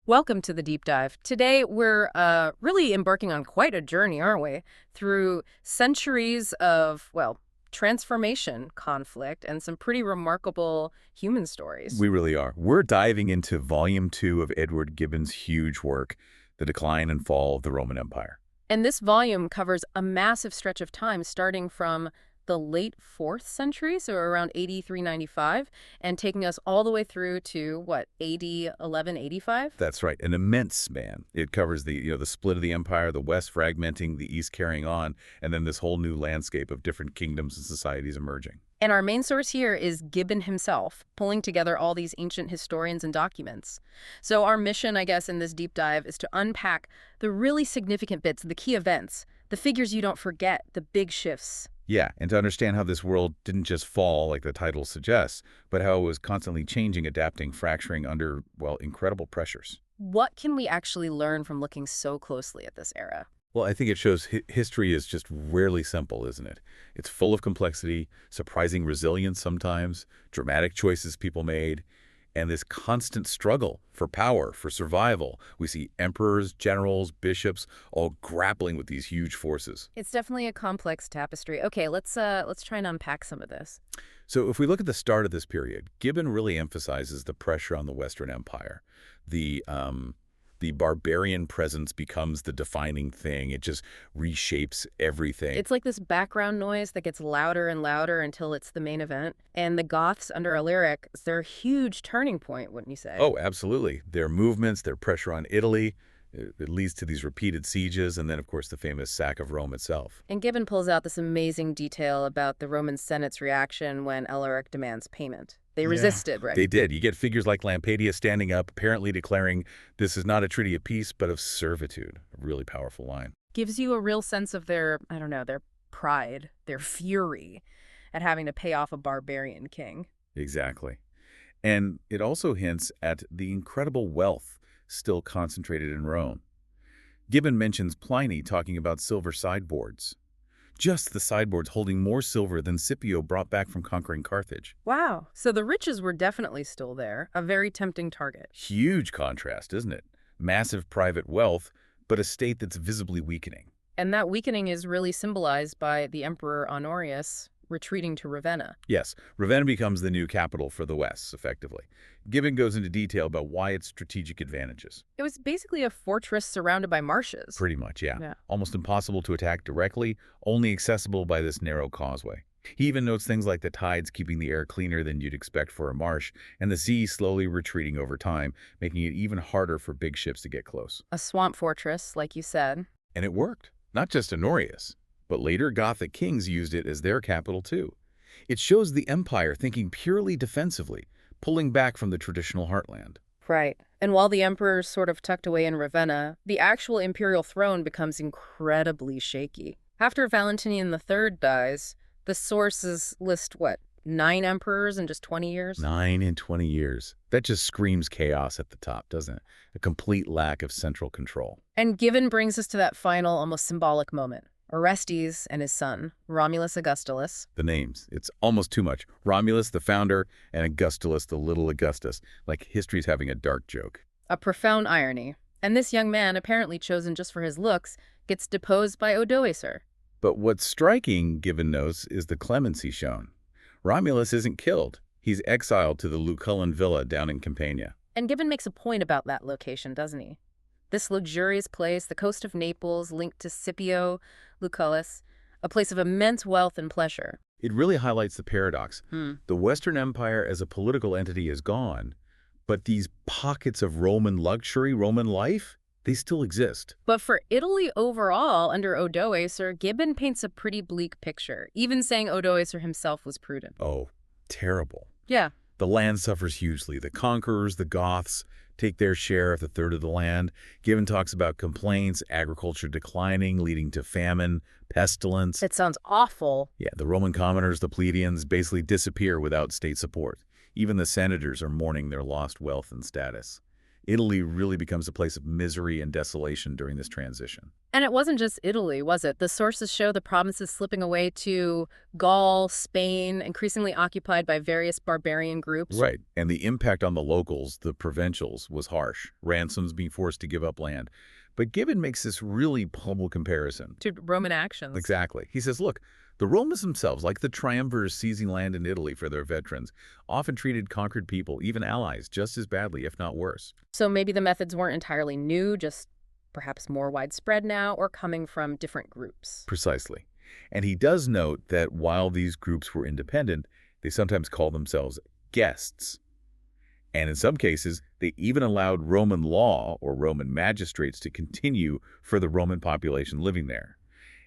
Welcome to the deep dive. Today, we're really embarking on quite a journey, aren't we? Through centuries of, well, transformation, conflict, and some pretty remarkable human stories. We really are. We're diving into Volume 2 of Edward Gibbon's huge work, The Decline and Fall of the Roman Empire. And this volume covers a massive stretch of time starting from the late 4th century, so around AD 395, and taking us all the way through to, what, AD 1185? That's right, an immense span. It covers the split of the empire, the West fragmenting, the East carrying on, and then this whole new landscape of different kingdoms and societies emerging. And our main source here is Gibbon himself, pulling together all these ancient historians and documents. So our mission, I guess, in this deep dive is to unpack the really significant bits, the key events, the figures you don't forget, the big shifts. Yeah, and to understand how this world didn't just fall like the title suggests, but how it was constantly changing, adapting, fracturing under, well, incredible pressures. What can we actually learn from looking so closely at this era? Well, I think it shows history is just rarely simple, isn't it? It's full of complexity, surprising resilience sometimes, dramatic choices people made, and this constant struggle for power, for survival. We see emperors, generals, bishops, all grappling with these huge forces. It's definitely a complex tapestry. Okay, let's try and unpack some of this. So if we look at the start of this period, Gibbon really emphasizes the pressure on the Western Empire. The barbarian presence becomes the defining thing. It just reshapes everything. It's like this background noise that gets louder and louder until it's the main event. And the Goths under Alaric, they're a huge turning point, wouldn't you say? Oh, absolutely. Their movements, their pressure on Italy, it leads to these repeated sieges, and then, of course, the famous sack of Rome itself. And Gibbon pulls out this amazing detail about the Roman Senate's reaction when Alaric demands payment. They resisted, right? They did. You get figures like Lampedia standing up, apparently declaring this is not a treaty of peace, but of servitude. A really powerful line. Gives you a real sense of their, I don't know, their pride, their fury at having to pay off a barbarian king. Exactly. And it also hints at the incredible wealth still concentrated in Rome. Gibbon mentions Pliny talking about silver sideboards. Just the sideboards holding more silver than Scipio brought back from conquering Carthage. Wow. So the riches were definitely still there, a very tempting target. Huge contrast, isn't it? Massive private wealth, but a state that's visibly weakening. And that weakening is really symbolized by the Emperor Honorius retreating to Ravenna. Yes, Ravenna becomes the new capital for the West, effectively. Gibbon goes into detail about why its strategic advantages. It was basically a fortress surrounded by marshes. Pretty much, yeah. Almost impossible to attack directly, only accessible by this narrow causeway. He even notes things like the tides keeping the air cleaner than you'd expect for a marsh, and the sea slowly retreating over time, making it even harder for big ships to get close. A swamp fortress, like you said. And it worked. Not just Honorius, but later Gothic kings used it as their capital too. It shows the empire thinking purely defensively, pulling back from the traditional heartland. Right. And while the emperor's sort of tucked away in Ravenna, the actual imperial throne becomes incredibly shaky. After Valentinian III dies, the sources list, what, 9 emperors in just 20 years? 9 in 20 years. That just screams chaos at the top, doesn't it? A complete lack of central control. And Gibbon brings us to that final, almost symbolic moment. Orestes and his son, Romulus Augustulus. The names. It's almost too much. Romulus, the founder, and Augustulus, the little Augustus. Like history's having a dark joke. A profound irony. And this young man, apparently chosen just for his looks, gets deposed by Odoacer. But what's striking, Gibbon notes, is the clemency shown. Romulus isn't killed. He's exiled to the Lucullan villa down in Campania. And Gibbon makes a point about that location, doesn't he? This luxurious place, the coast of Naples, linked to Scipio, Lucullus, a place of immense wealth and pleasure. It really highlights the paradox. The Western Empire as a political entity is gone, but these pockets of Roman luxury, Roman life, they still exist. But for Italy overall, under Odoacer, Gibbon paints a pretty bleak picture, even saying Odoacer himself was prudent. Oh, terrible. Yeah. The land suffers hugely. The conquerors, the Goths, take their share of the third of the land. Gibbon talks about complaints, agriculture declining, leading to famine, pestilence. It sounds awful. Yeah, the Roman commoners, the plebeians, basically disappear without state support. Even the senators are mourning their lost wealth and status. Italy really becomes a place of misery and desolation during this transition. And it wasn't just Italy, was it? The sources show the provinces slipping away to Gaul, Spain, increasingly occupied by various barbarian groups. Right. And the impact on the locals, the provincials, was harsh. Ransoms being forced to give up land. But Gibbon makes this really humble comparison. To Roman actions. Exactly. He says, look, the Romans themselves, like the triumvirs seizing land in Italy for their veterans, often treated conquered people, even allies, just as badly, if not worse. So maybe the methods weren't entirely new, just perhaps more widespread now, or coming from different groups. Precisely. And he does note that while these groups were independent, they sometimes called themselves guests. And in some cases, they even allowed Roman law or Roman magistrates to continue for the Roman population living there.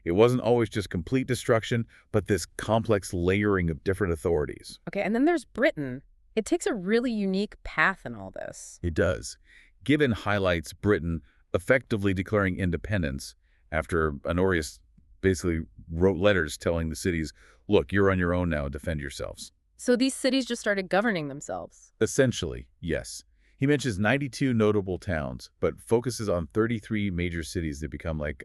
It wasn't always just complete destruction, but this complex layering of different authorities. Okay, and then there's Britain. It takes a really unique path in all this. It does. Gibbon highlights Britain effectively declaring independence after Honorius basically wrote letters telling the cities, look, you're on your own now, defend yourselves. So these cities just started governing themselves. Essentially, yes. He mentions 92 notable towns, but focuses on 33 major cities that become like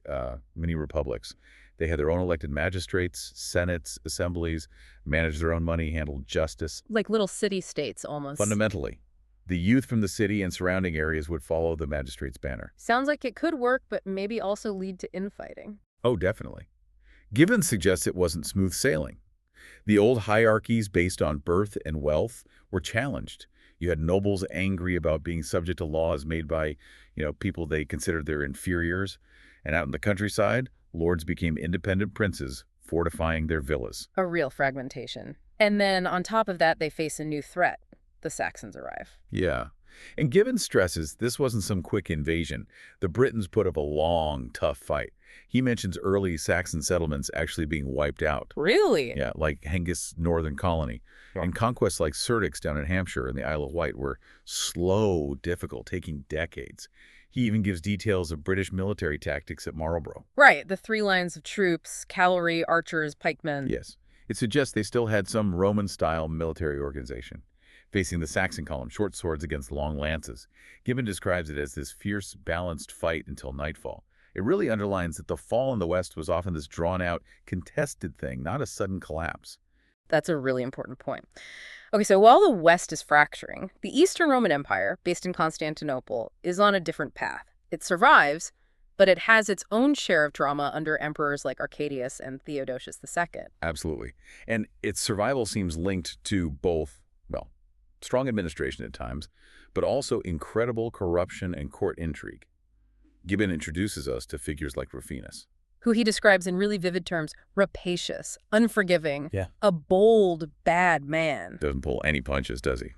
mini republics. They had their own elected magistrates, senates, assemblies, managed their own money, handled justice. Like little city-states, almost. Fundamentally, the youth from the city and surrounding areas would follow the magistrate's banner. Sounds like it could work, but maybe also lead to infighting. Oh, definitely. Gibbon suggests it wasn't smooth sailing. The old hierarchies based on birth and wealth were challenged. You had nobles angry about being subject to laws made by, people they considered their inferiors. And out in the countryside, lords became independent princes, fortifying their villas. A real fragmentation. And then on top of that, they face a new threat. The Saxons arrive. Yeah. And Gibbon stresses this wasn't some quick invasion. The Britons put up a long, tough fight. He mentions early Saxon settlements actually being wiped out. Really? Yeah, like Hengist's northern colony. Yeah. And conquests like Cerdic down in Hampshire and the Isle of Wight were slow, difficult, taking decades. He even gives details of British military tactics at Marlborough. Right, the 3 lines of troops, cavalry, archers, pikemen. Yes. It suggests they still had some Roman-style military organization. Facing the Saxon column, short swords against long lances. Gibbon describes it as this fierce, balanced fight until nightfall. It really underlines that the fall in the West was often this drawn-out, contested thing, not a sudden collapse. That's a really important point. Okay, so while the West is fracturing, the Eastern Roman Empire, based in Constantinople, is on a different path. It survives, but it has its own share of drama under emperors like Arcadius and Theodosius II. Absolutely. And its survival seems linked to both, well, strong administration at times, but also incredible corruption and court intrigue. Gibbon introduces us to figures like Rufinus, who he describes in really vivid terms: rapacious, unforgiving, Yeah. a bold, bad man. Doesn't pull any punches, does he?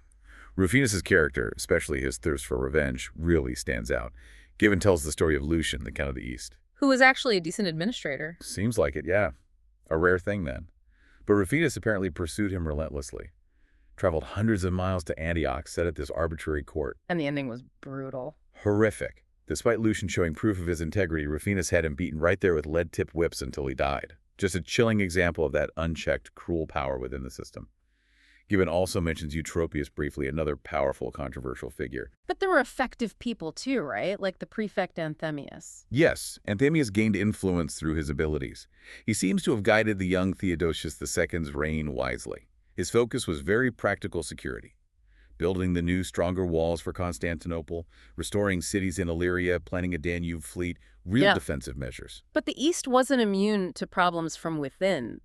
Rufinus's character, especially his thirst for revenge, really stands out. Gibbon tells the story of Lucian, the Count of the East. Who was actually a decent administrator. Seems like it, yeah. A rare thing then. But Rufinus apparently pursued him relentlessly. Traveled hundreds of miles to Antioch, set at this arbitrary court. And the ending was brutal. Horrific. Despite Lucian showing proof of his integrity, Rufinus had him beaten right there with lead-tipped whips until he died. Just a chilling example of that unchecked, cruel power within the system. Gibbon also mentions Eutropius briefly, another powerful, controversial figure. But there were effective people too, right? Like the prefect Anthemius. Yes, Anthemius gained influence through his abilities. He seems to have guided the young Theodosius II's reign wisely. His focus was very practical security. Building the new, stronger walls for Constantinople, restoring cities in Illyria, planning a Danube fleet, real defensive measures. But the East wasn't immune to problems from within.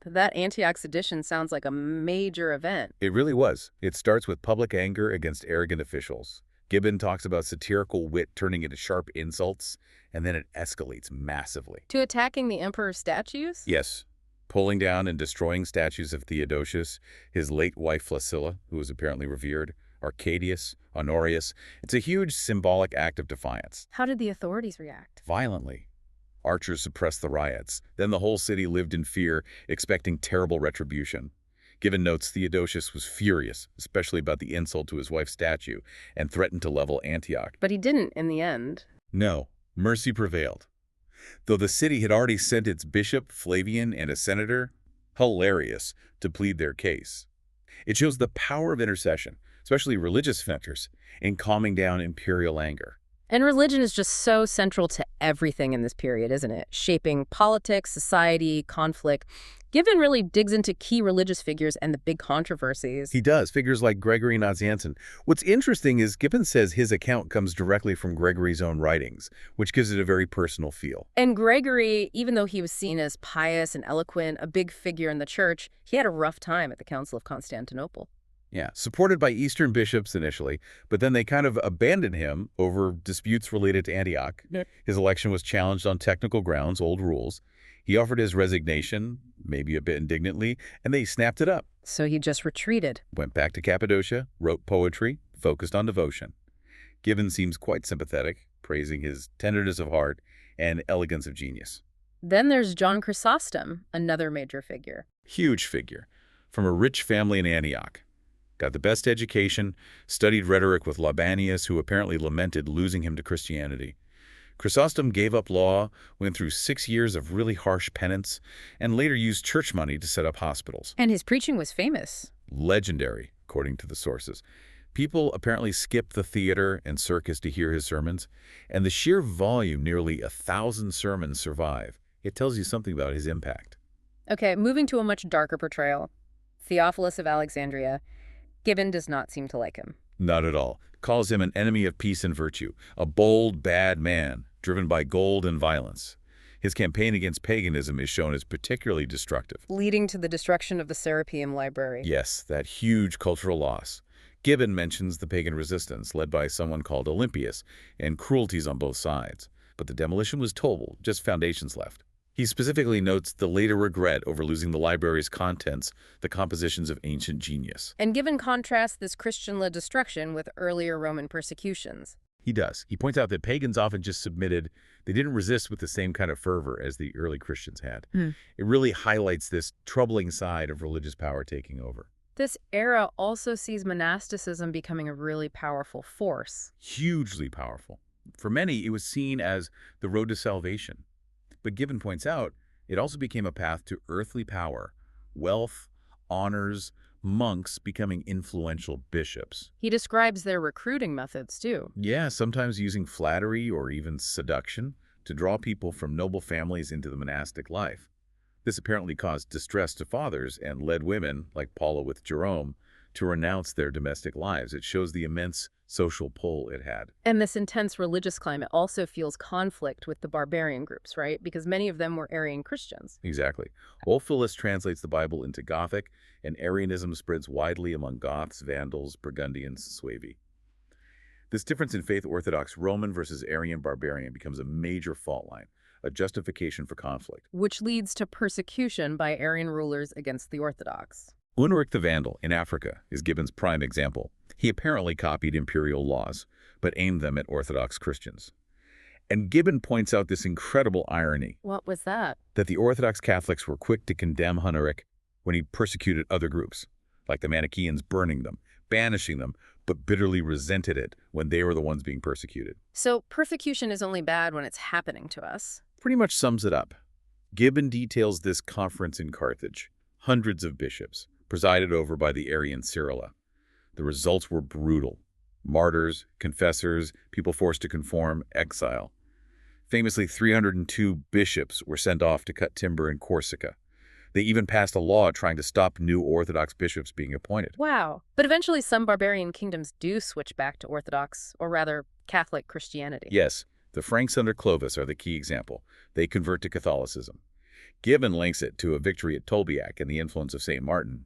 That Antioch sedition sounds like a major event. It really was. It starts with public anger against arrogant officials. Gibbon talks about satirical wit turning into sharp insults, and then it escalates massively. To attacking the emperor's statues? Yes. Pulling down and destroying statues of Theodosius, his late wife Flaccilla, who was apparently revered, Arcadius, Honorius. It's a huge symbolic act of defiance. How did the authorities react? Violently. Archers suppressed the riots. Then the whole city lived in fear, expecting terrible retribution. Gibbon notes Theodosius was furious, especially about the insult to his wife's statue, and threatened to level Antioch. But he didn't in the end. No, mercy prevailed. Though the city had already sent its bishop, Flavian, and a senator, hilarious, to plead their case. It shows the power of intercession. especially religious centers, in calming down imperial anger. And religion is just so central to everything in this period, isn't it? Shaping politics, society, conflict. Gibbon really digs into key religious figures and the big controversies. He does, figures like Gregory Nazianzen. What's interesting is Gibbon says his account comes directly from Gregory's own writings, which gives it a very personal feel. And Gregory, even though he was seen as pious and eloquent, a big figure in the church, he had a rough time at the Council of Constantinople. Yeah, supported by Eastern bishops initially, but then they kind of abandoned him over disputes related to Antioch. Yeah. His election was challenged on technical grounds, old rules. He offered his resignation, maybe a bit indignantly, and they snapped it up. So he just retreated. Went back to Cappadocia, wrote poetry, focused on devotion. Gibbon seems quite sympathetic, praising his tenderness of heart and elegance of genius. Then there's John Chrysostom, another major figure. Huge figure, from a rich family in Antioch. Got the best education, studied rhetoric with Libanius, who apparently lamented losing him to Christianity. Chrysostom gave up law, went through 6 years of really harsh penance, and later used church money to set up hospitals. And his preaching was famous. Legendary, according to the sources. People apparently skipped the theater and circus to hear his sermons, and the sheer volume, nearly 1,000 sermons, survive. It tells you something about his impact. Okay, moving to a much darker portrayal. Theophilus of Alexandria. Gibbon does not seem to like him. Not at all. Calls him an enemy of peace and virtue, a bold, bad man, driven by gold and violence. His campaign against paganism is shown as particularly destructive. Leading to the destruction of the Serapeum library. Yes, that huge cultural loss. Gibbon mentions the pagan resistance, led by someone called Olympius, and cruelties on both sides. But the demolition was total, just foundations left. He specifically notes the later regret over losing the library's contents, the compositions of ancient genius. And Gibbon contrasts this Christian-led destruction with earlier Roman persecutions. He does. He points out that pagans often just submitted. They didn't resist with the same kind of fervor as the early Christians had. It really highlights this troubling side of religious power taking over. This era also sees monasticism becoming a really powerful force. Hugely powerful. For many, it was seen as the road to salvation. But Gibbon points out, it also became a path to earthly power, wealth, honors, monks becoming influential bishops. He describes their recruiting methods, too. Yeah, sometimes using flattery or even seduction to draw people from noble families into the monastic life. This apparently caused distress to fathers and led women, like Paula with Jerome, to renounce their domestic lives. It shows the immense social pull it had. And this intense religious climate also fuels conflict with the barbarian groups, right? Because many of them were Arian Christians. Exactly. Ulfilas translates the Bible into Gothic, and Arianism spreads widely among Goths, Vandals, Burgundians, Suevi. This difference in faith orthodox Roman versus Arian barbarian becomes a major fault line, a justification for conflict. Which leads to persecution by Arian rulers against the Orthodox. Unrik the Vandal in Africa is Gibbon's prime example. He apparently copied imperial laws, but aimed them at Orthodox Christians. And Gibbon points out this incredible irony. What was that? That the Orthodox Catholics were quick to condemn Huneric when he persecuted other groups, like the Manichaeans, burning them, banishing them, but bitterly resented it when they were the ones being persecuted. So persecution is only bad when it's happening to us. Pretty much sums it up. Gibbon details this conference in Carthage. Hundreds of bishops, presided over by the Arian Cyrilla. The results were brutal. Martyrs, confessors, people forced to conform, exile. Famously, 302 bishops were sent off to cut timber in Corsica. They even passed a law trying to stop new Orthodox bishops being appointed. Wow. But eventually some barbarian kingdoms do switch back to Orthodox, or rather, Catholic Christianity. Yes, the Franks under Clovis are the key example. They convert to Catholicism. Gibbon links it to a victory at Tolbiac and the influence of St. Martin,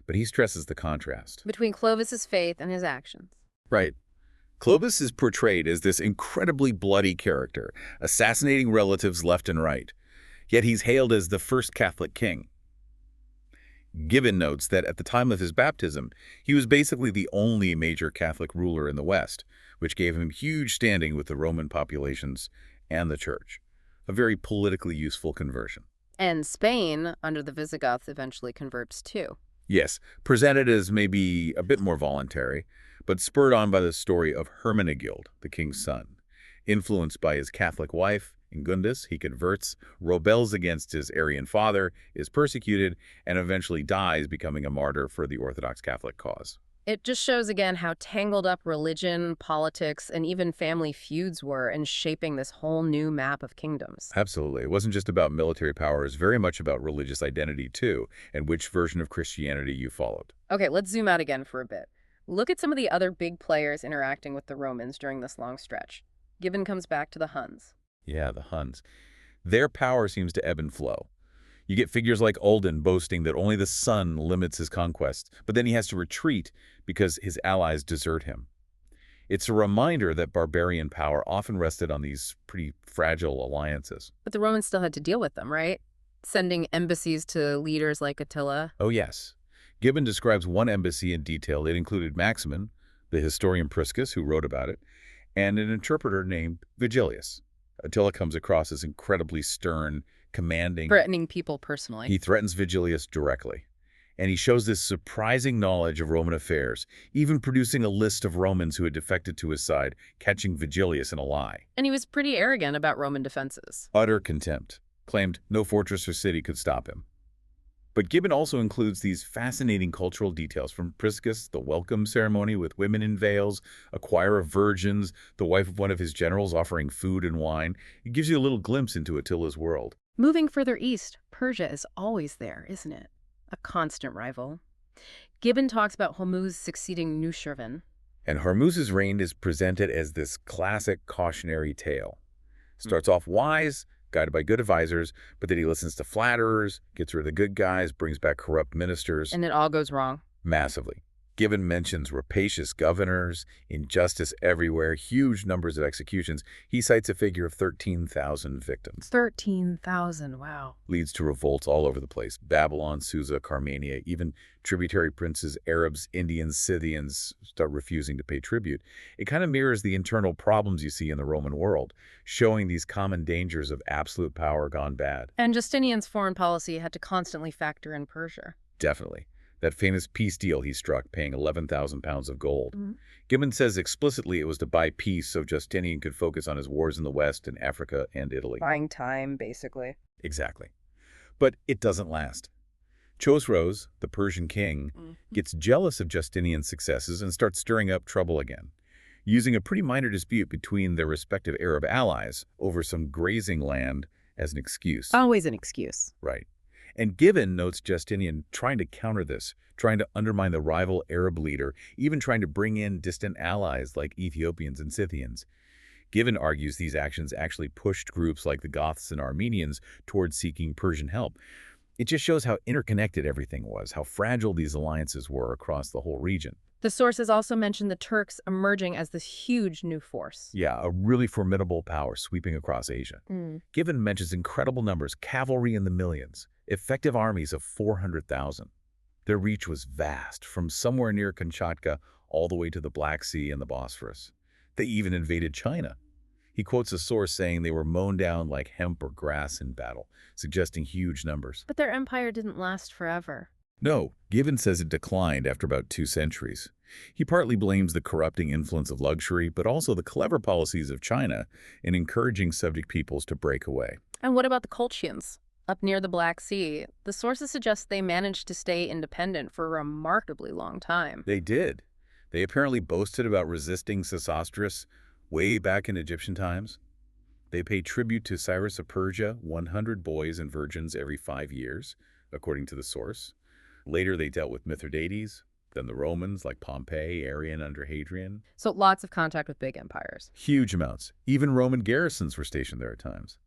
but he stresses the contrast between Clovis's faith and his actions. Right. Clovis is portrayed as this incredibly bloody character, assassinating relatives left and right. Yet he's hailed as the first Catholic king. Gibbon notes that at the time of his baptism, he was basically the only major Catholic ruler in the West, which gave him huge standing with the Roman populations and the Church. A very politically useful conversion. And Spain, under the Visigoths, eventually converts too. Yes, presented as maybe a bit more voluntary, but spurred on by the story of Hermenegild, the king's son. Influenced by his Catholic wife, Ingundis, he converts, rebels against his Arian father, is persecuted, and eventually dies, becoming a martyr for the Orthodox Catholic cause. It just shows again how tangled up religion, politics, and even family feuds were in shaping this whole new map of kingdoms. Absolutely. It wasn't just about military power. It was very much about religious identity, too, and which version of Christianity you followed. Okay, let's zoom out again for a bit. Look at some of the other big players interacting with the Romans during this long stretch. Gibbon comes back to the Huns. Yeah, the Huns. Their power seems to ebb and flow. You get figures like Ulden boasting that only the sun limits his conquests, but then he has to retreat because his allies desert him. It's a reminder that barbarian power often rested on these pretty fragile alliances. But the Romans still had to deal with them, right? Sending embassies to leaders like Attila. Oh, yes. Gibbon describes one embassy in detail. It included Maximin, the historian Priscus, who wrote about it, and an interpreter named Vigilius. Attila comes across as incredibly stern, commanding. Threatening people personally. He threatens Vigilius directly. And he shows this surprising knowledge of Roman affairs, even producing a list of Romans who had defected to his side, catching Vigilius in a lie. And he was pretty arrogant about Roman defenses. Utter contempt. Claimed no fortress or city could stop him. But Gibbon also includes these fascinating cultural details from Priscus, the welcome ceremony with women in veils, a choir of virgins, the wife of one of his generals offering food and wine. It gives you a little glimpse into Attila's world. Moving further east, Persia is always there, isn't it? A constant rival. Gibbon talks about Hormuz succeeding Nushirvan. And Hormuz's reign is presented as this classic cautionary tale. Starts off wise, guided by good advisors, but then he listens to flatterers, gets rid of the good guys, brings back corrupt ministers. And it all goes wrong. Massively. Gibbon mentions rapacious governors, injustice everywhere, huge numbers of executions. He cites a figure of 13,000 victims. 13,000, wow. Leads to revolts all over the place. Babylon, Susa, Carmania, even tributary princes, Arabs, Indians, Scythians start refusing to pay tribute. It kind of mirrors the internal problems you see in the Roman world, showing these common dangers of absolute power gone bad. And Justinian's foreign policy had to constantly factor in Persia. Definitely. That famous peace deal he struck, paying 11,000 pounds of gold. Gibbon says explicitly it was to buy peace so Justinian could focus on his wars in the West and Africa and Italy. Buying time, basically. Exactly. But it doesn't last. Chosroes, the Persian king, gets jealous of Justinian's successes and starts stirring up trouble again, using a pretty minor dispute between their respective Arab allies over some grazing land as an excuse. Always an excuse. Right. And Gibbon notes Justinian trying to counter this, trying to undermine the rival Arab leader, even trying to bring in distant allies like Ethiopians and Scythians. Gibbon argues these actions actually pushed groups like the Goths and Armenians towards seeking Persian help. It just shows how interconnected everything was, how fragile these alliances were across the whole region. The sources also mention the Turks emerging as this huge new force. Yeah, a really formidable power sweeping across Asia. Gibbon mentions incredible numbers, cavalry in the millions, effective armies of 400,000. Their reach was vast, from somewhere near Kamchatka all the way to the Black Sea and the Bosphorus. They even invaded China. He quotes a source saying they were mown down like hemp or grass in battle, suggesting huge numbers. But their empire didn't last forever. No, Gibbon says it declined after about 2 centuries. He partly blames the corrupting influence of luxury, but also the clever policies of China in encouraging subject peoples to break away. And what about the Colchians? Up near the Black Sea, the sources suggest they managed to stay independent for a remarkably long time. They did. They apparently boasted about resisting Sesostris way back in Egyptian times. They paid tribute to Cyrus of Persia, 100 boys and virgins every 5 years, according to the source. Later, they dealt with Mithridates, then the Romans like Pompey, Arrian under Hadrian. So lots of contact with big empires. Huge amounts. Even Roman garrisons were stationed there at times.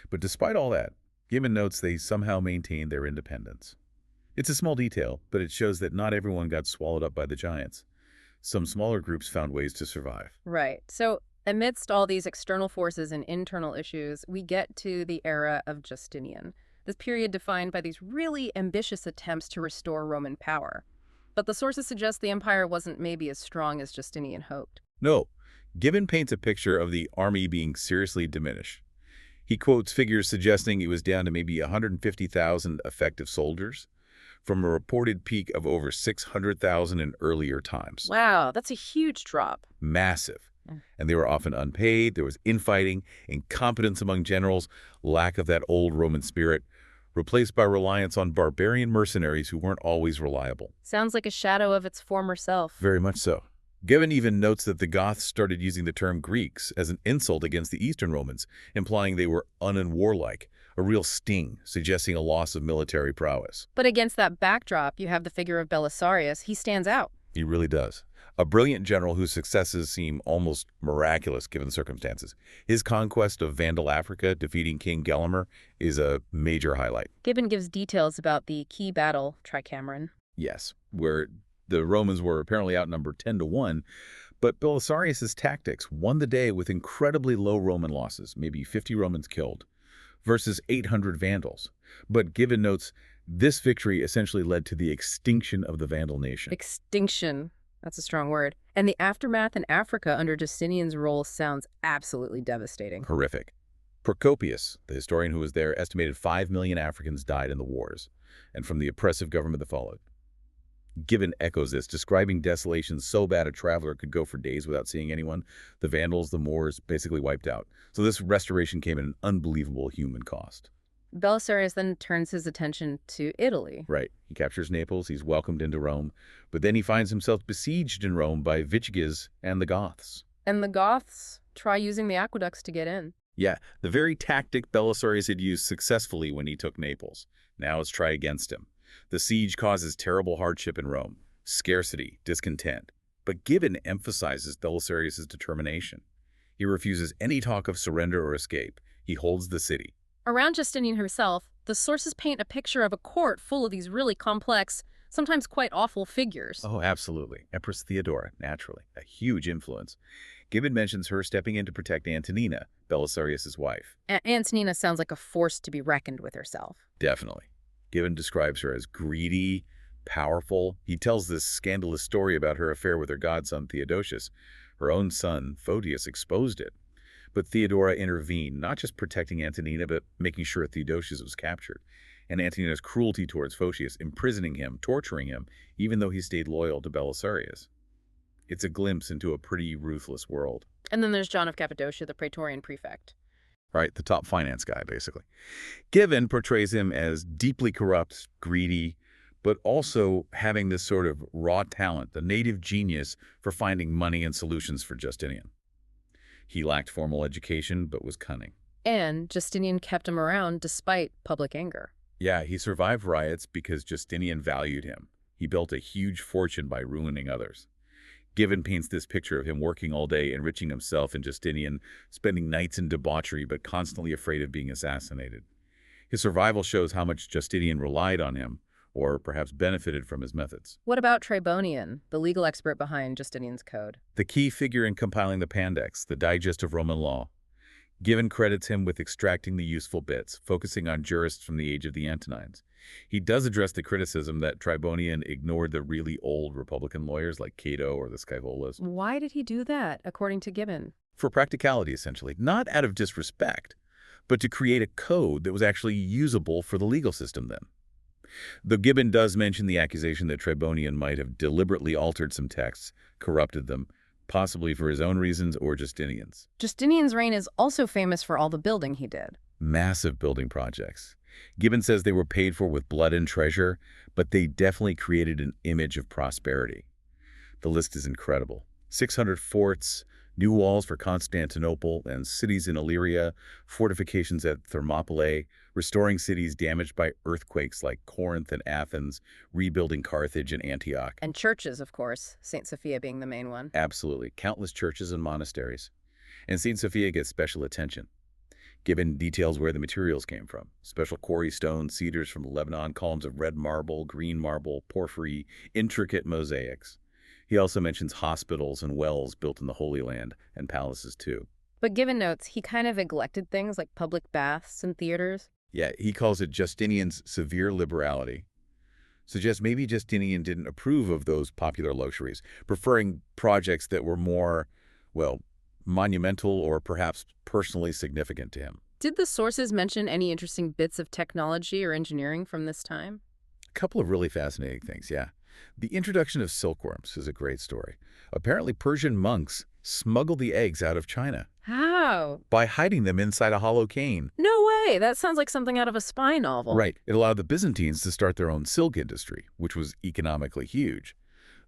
But despite all that, Gibbon notes they somehow maintained their independence. It's a small detail, but it shows that not everyone got swallowed up by the giants. Some smaller groups found ways to survive. Right. So amidst all these external forces and internal issues, we get to the era of Justinian. This period defined by these really ambitious attempts to restore Roman power. But the sources suggest the empire wasn't maybe as strong as Justinian hoped. No, Gibbon paints a picture of the army being seriously diminished. He quotes figures suggesting it was down to maybe 150,000 effective soldiers, from a reported peak of over 600,000 in earlier times. Wow, that's a huge drop. Massive. And they were often unpaid, there was infighting, incompetence among generals, lack of that old Roman spirit. replaced by reliance on barbarian mercenaries who weren't always reliable. Sounds like a shadow of its former self. Very much so. Gibbon even notes that the Goths started using the term Greeks as an insult against the Eastern Romans, implying they were unwarlike, a real sting, suggesting a loss of military prowess. But against that backdrop, you have the figure of Belisarius. He stands out. He really does. A brilliant general whose successes seem almost miraculous given the circumstances. His conquest of Vandal Africa, defeating King Gelimer, is a major highlight. Gibbon gives details about the key battle, Tricameron. Yes, where the Romans were apparently outnumbered 10-1, but Belisarius' tactics won the day with incredibly low Roman losses, maybe 50 Romans killed, versus 800 Vandals. But Gibbon notes this victory essentially led to the extinction of the Vandal nation. Extinction. That's a strong word. And the aftermath in Africa under Justinian's rule sounds absolutely devastating. Horrific. Procopius, the historian who was there, estimated 5 million Africans died in the wars, and from the oppressive government that followed. Gibbon echoes this, describing desolation so bad a traveler could go for days without seeing anyone. The Vandals, the Moors, basically wiped out. So this restoration came at an unbelievable human cost. Belisarius then turns his attention to Italy. Right. He captures Naples, he's welcomed into Rome, but then he finds himself besieged in Rome by Vichiges and the Goths. And the Goths try using the aqueducts to get in. Yeah, the very tactic Belisarius had used successfully when he took Naples. Now it's try against him. The siege causes terrible hardship in Rome, scarcity, discontent. But Gibbon emphasizes Belisarius' determination. He refuses any talk of surrender or escape. He holds the city. Around Justinian himself, the sources paint a picture of a court full of these really complex, sometimes quite awful figures. Oh, absolutely. Empress Theodora, naturally, a huge influence. Gibbon mentions her stepping in to protect Antonina, Belisarius' wife. Antonina sounds like a force to be reckoned with herself. Definitely. Gibbon describes her as greedy, powerful. He tells this scandalous story about her affair with her godson Theodosius. Her own son, Photius, exposed it. But Theodora intervened, not just protecting Antonina, but making sure Theodosius was captured. And Antonina's cruelty towards Photius, imprisoning him, torturing him, even though he stayed loyal to Belisarius. It's a glimpse into a pretty ruthless world. And then there's John of Cappadocia, the Praetorian prefect. Right, the top finance guy, basically. Gibbon portrays him as deeply corrupt, greedy, but also having this sort of raw talent, the native genius for finding money and solutions for Justinian. He lacked formal education, but was cunning. And Justinian kept him around despite public anger. Yeah, he survived riots because Justinian valued him. He built a huge fortune by ruining others. Gibbon paints this picture of him working all day, enriching himself and Justinian, spending nights in debauchery, but constantly afraid of being assassinated. His survival shows how much Justinian relied on him, or perhaps benefited from his methods. What about Tribonian, the legal expert behind Justinian's code? The key figure in compiling the Pandex, the digest of Roman law. Gibbon credits him with extracting the useful bits, focusing on jurists from the age of the Antonines. He does address the criticism that Tribonian ignored the really old Republican lawyers like Cato or the Scaevolas. Why did he do that, according to Gibbon? For practicality, essentially. Not out of disrespect, but to create a code that was actually usable for the legal system then. Though Gibbon does mention the accusation that Tribonian might have deliberately altered some texts, corrupted them, possibly for his own reasons or Justinian's. Justinian's reign is also famous for all the building he did. Massive building projects. Gibbon says they were paid for with blood and treasure, but they definitely created an image of prosperity. The list is incredible. 600 forts, new walls for Constantinople and cities in Illyria, fortifications at Thermopylae, restoring cities damaged by earthquakes like Corinth and Athens, rebuilding Carthage and Antioch. And churches, of course, St. Sophia being the main one. Absolutely. Countless churches and monasteries. And St. Sophia gets special attention. Gibbon details where the materials came from. Special quarry stone, cedars from Lebanon, columns of red marble, green marble, porphyry, intricate mosaics. He also mentions hospitals and wells built in the Holy Land, and palaces too. But Gibbon notes he kind of neglected things like public baths and theaters. Yeah, he calls it Justinian's severe liberality. Suggests maybe Justinian didn't approve of those popular luxuries, preferring projects that were more, well, monumental or perhaps personally significant to him. Did the sources mention any interesting bits of technology or engineering from this time? A couple of really fascinating things, yeah. The introduction of silkworms is a great story. Apparently Persian monks smuggled the eggs out of China. How? By hiding them inside a hollow cane. No way. That sounds like something out of a spy novel. Right. It allowed the Byzantines to start their own silk industry, which was economically huge.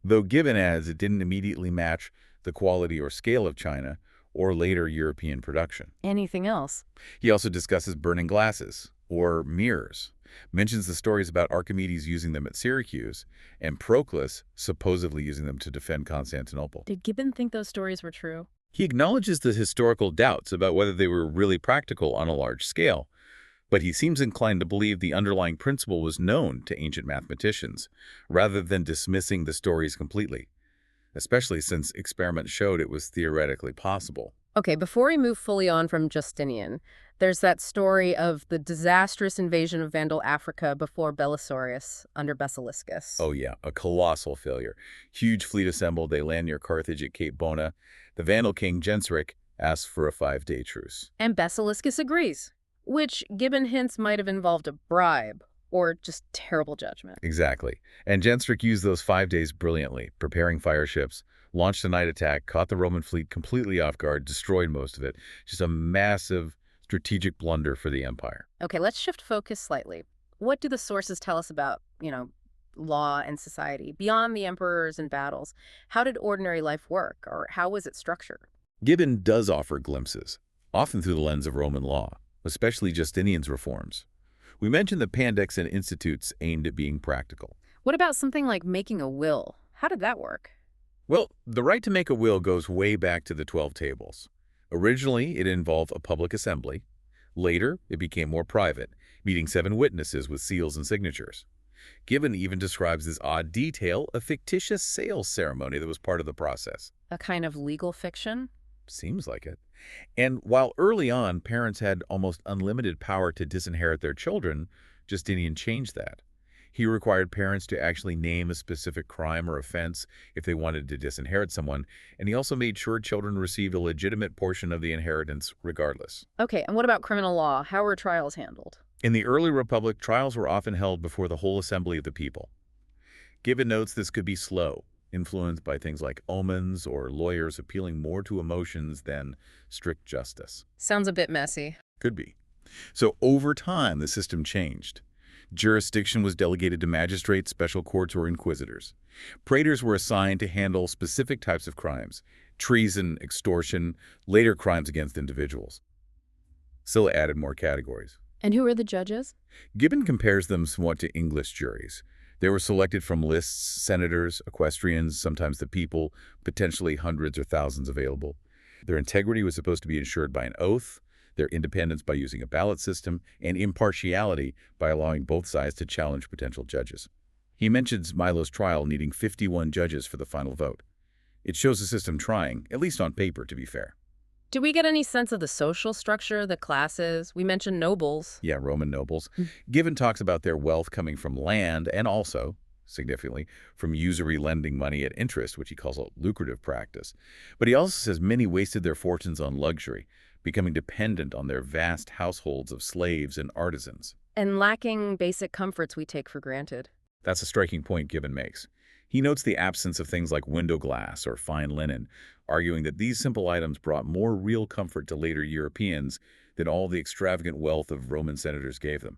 Though Gibbon adds it didn't immediately match the quality or scale of China or later European production. Anything else? He also discusses burning glasses, or mirrors, mentions the stories about Archimedes using them at Syracuse, and Proclus supposedly using them to defend Constantinople. Did Gibbon think those stories were true? He acknowledges the historical doubts about whether they were really practical on a large scale, but he seems inclined to believe the underlying principle was known to ancient mathematicians, rather than dismissing the stories completely, especially since experiments showed it was theoretically possible. Okay, before we move fully on from Justinian, there's that story of the disastrous invasion of Vandal Africa before Belisarius under Basiliscus. Oh yeah, a colossal failure. Huge fleet assembled, they land near Carthage at Cape Bona. The Vandal king Genseric asks for a 5-day truce. And Basiliscus agrees, which Gibbon hints might have involved a bribe or just terrible judgment. Exactly. And Genseric used those 5 days brilliantly, preparing fire ships, launched a night attack, caught the Roman fleet completely off guard, destroyed most of it. Just a massive strategic blunder for the empire. Okay, let's shift focus slightly. What do the sources tell us about, law and society beyond the emperors and battles? How did ordinary life work, or how was it structured? Gibbon does offer glimpses, often through the lens of Roman law, especially Justinian's reforms. We mentioned the Pandects and institutes aimed at being practical. What about something like making a will? How did that work? Well, the right to make a will goes way back to the 12 Tables. Originally, it involved a public assembly. Later, it became more private, meeting 7 witnesses with seals and signatures. Gibbon even describes this odd detail, a fictitious sales ceremony that was part of the process. A kind of legal fiction? Seems like it. And while early on, parents had almost unlimited power to disinherit their children, Justinian changed that. He required parents to actually name a specific crime or offense if they wanted to disinherit someone, and he also made sure children received a legitimate portion of the inheritance regardless. Okay, and what about criminal law? How were trials handled? In the early Republic, trials were often held before the whole assembly of the people. Gibbon notes this could be slow, influenced by things like omens or lawyers appealing more to emotions than strict justice. Sounds a bit messy. Could be. So over time, the system changed. Jurisdiction was delegated to magistrates, special courts, or inquisitors. Praetors were assigned to handle specific types of crimes: treason, extortion, later crimes against individuals. Sylla added more categories. And who are the judges? Gibbon compares them somewhat to English juries. They were selected from lists, senators, equestrians, sometimes the people, potentially hundreds or thousands available. Their integrity was supposed to be ensured by an oath, their independence by using a ballot system, and impartiality by allowing both sides to challenge potential judges. He mentions Milo's trial needing 51 judges for the final vote. It shows the system trying, at least on paper, to be fair. Do we get any sense of the social structure, the classes? We mentioned nobles. Yeah, Roman nobles. Gibbon talks about their wealth coming from land and also, significantly, from usury lending money at interest, which he calls a lucrative practice. But he also says many wasted their fortunes on luxury, becoming dependent on their vast households of slaves and artisans. And lacking basic comforts we take for granted. That's a striking point Gibbon makes. He notes the absence of things like window glass or fine linen, arguing that these simple items brought more real comfort to later Europeans than all the extravagant wealth of Roman senators gave them.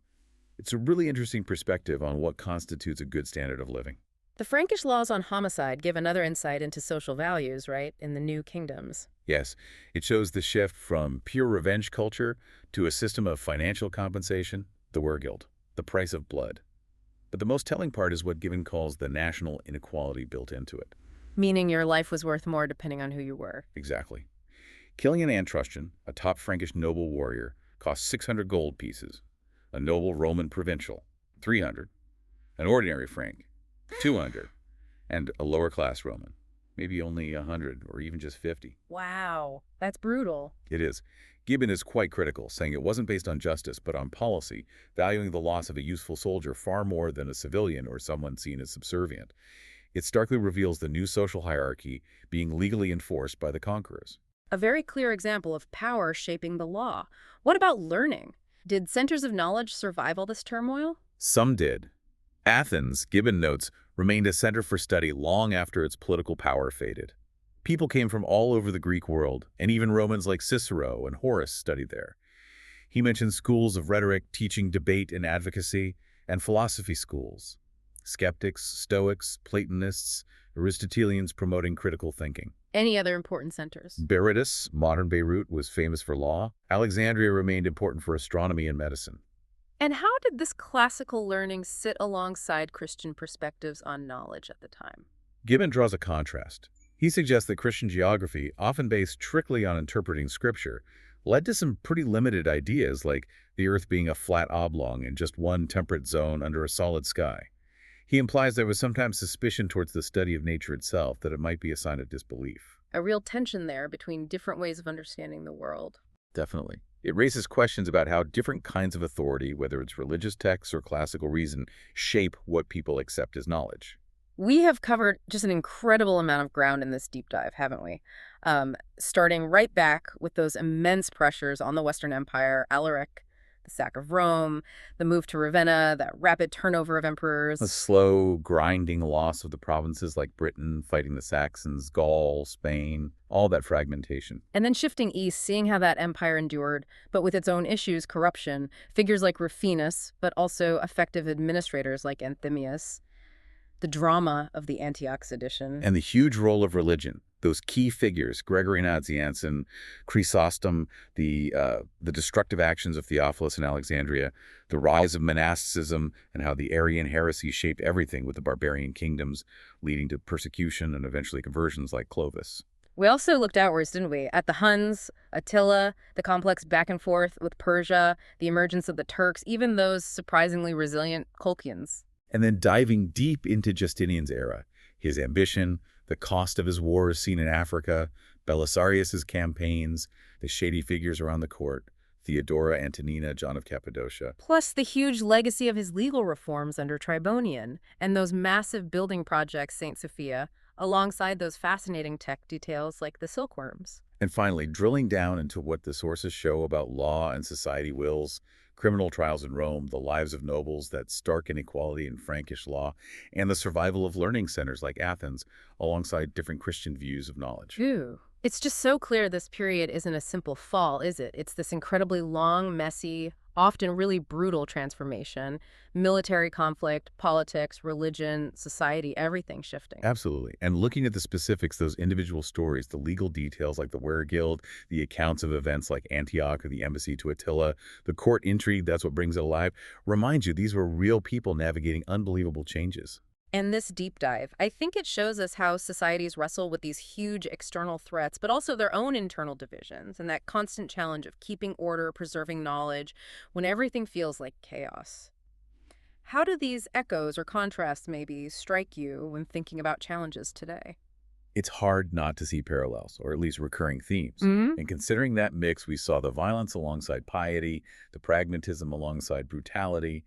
It's a really interesting perspective on what constitutes a good standard of living. The Frankish laws on homicide give another insight into social values, right, in the new kingdoms. Yes, it shows the shift from pure revenge culture to a system of financial compensation, the wergild, the price of blood. But the most telling part is what Gibbon calls the national inequality built into it. Meaning your life was worth more depending on who you were. Exactly. Killing an Antrustion, a top Frankish noble warrior, cost 600 gold pieces. A noble Roman provincial, 300. An ordinary Frank, 200. And a lower-class Roman, maybe only 100 or even just 50. Wow, that's brutal. It is. Gibbon is quite critical, saying it wasn't based on justice but on policy, valuing the loss of a useful soldier far more than a civilian or someone seen as subservient. It starkly reveals the new social hierarchy being legally enforced by the conquerors. A very clear example of power shaping the law. What about learning? Did centers of knowledge survive all this turmoil? Some did. Athens, Gibbon notes, remained a center for study long after its political power faded. People came from all over the Greek world, and even Romans like Cicero and Horace studied there. He mentions schools of rhetoric, teaching debate and advocacy, and philosophy schools. Skeptics, Stoics, Platonists, Aristotelians promoting critical thinking. Any other important centers? Berytus, modern Beirut, was famous for law. Alexandria remained important for astronomy and medicine. And how did this classical learning sit alongside Christian perspectives on knowledge at the time? Gibbon draws a contrast. He suggests that Christian geography, often based strictly on interpreting scripture, led to some pretty limited ideas like the Earth being a flat oblong in just one temperate zone under a solid sky. He implies there was sometimes suspicion towards the study of nature itself, that it might be a sign of disbelief. A real tension there between different ways of understanding the world. Definitely. It raises questions about how different kinds of authority, whether it's religious texts or classical reason, shape what people accept as knowledge. We have covered just an incredible amount of ground in this deep dive, haven't we? Starting right back with those immense pressures on the Western Empire, Alaric, the sack of Rome, the move to Ravenna, that rapid turnover of The emperors, slow, grinding loss of the provinces like Britain, fighting the Saxons, Gaul, Spain, all that fragmentation. and then shifting east, seeing how that empire endured, but with its own issues, corruption, figures like Rufinus, but also effective administrators like Anthemius, the drama of the Antioch sedition. And the huge role of religion. Those key figures, Gregory Nazianzen, Chrysostom, the destructive actions of Theophilus in Alexandria, the rise of monasticism, and how the Arian heresy shaped everything with the barbarian kingdoms, leading to persecution and eventually conversions like Clovis. We also looked outwards, didn't we? At the Huns, Attila, the complex back and forth with Persia, the emergence of the Turks, even those surprisingly resilient Colchians. And then diving deep into Justinian's era, his ambition, the cost of his wars seen in Africa, Belisarius's campaigns, the shady figures around the court, Theodora, Antonina, John of Cappadocia. Plus the huge legacy of his legal reforms under Tribonian, and those massive building projects, St. Sophia, alongside those fascinating tech details like the silkworms. And finally, drilling down into what the sources show about law and society wills, criminal trials in Rome, the lives of nobles, that stark inequality in Frankish law, and the survival of learning centers like Athens, alongside different Christian views of knowledge. Ooh. It's just so clear this period isn't a simple fall, is it? It's this incredibly long, messy, often really brutal transformation. Military conflict, politics, religion, society, everything shifting. Absolutely. And looking at the specifics, those individual stories, the legal details like the Were-Guild, the accounts of events like Antioch or the embassy to Attila, the court intrigue, that's what brings it alive, reminds you these were real people navigating unbelievable changes. And this deep dive, I think it shows us how societies wrestle with these huge external threats, but also their own internal divisions and that constant challenge of keeping order, preserving knowledge, when everything feels like chaos. How do these echoes or contrasts maybe strike you when thinking about challenges today? It's hard not to see parallels, or at least recurring themes. Mm-hmm. And considering that mix, we saw the violence alongside piety, the pragmatism alongside brutality,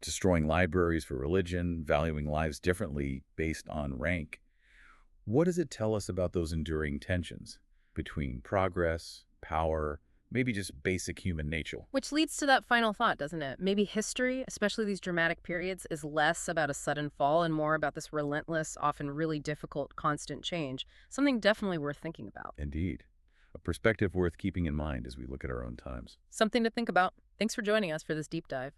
destroying libraries for religion, valuing lives differently based on rank. What does it tell us about those enduring tensions between progress, power, maybe just basic human nature? Which leads to that final thought, doesn't it? Maybe history, especially these dramatic periods, is less about a sudden fall and more about this relentless, often really difficult, constant change. Something definitely worth thinking about. Indeed. A perspective worth keeping in mind as we look at our own times. Something to think about. Thanks for joining us for this deep dive.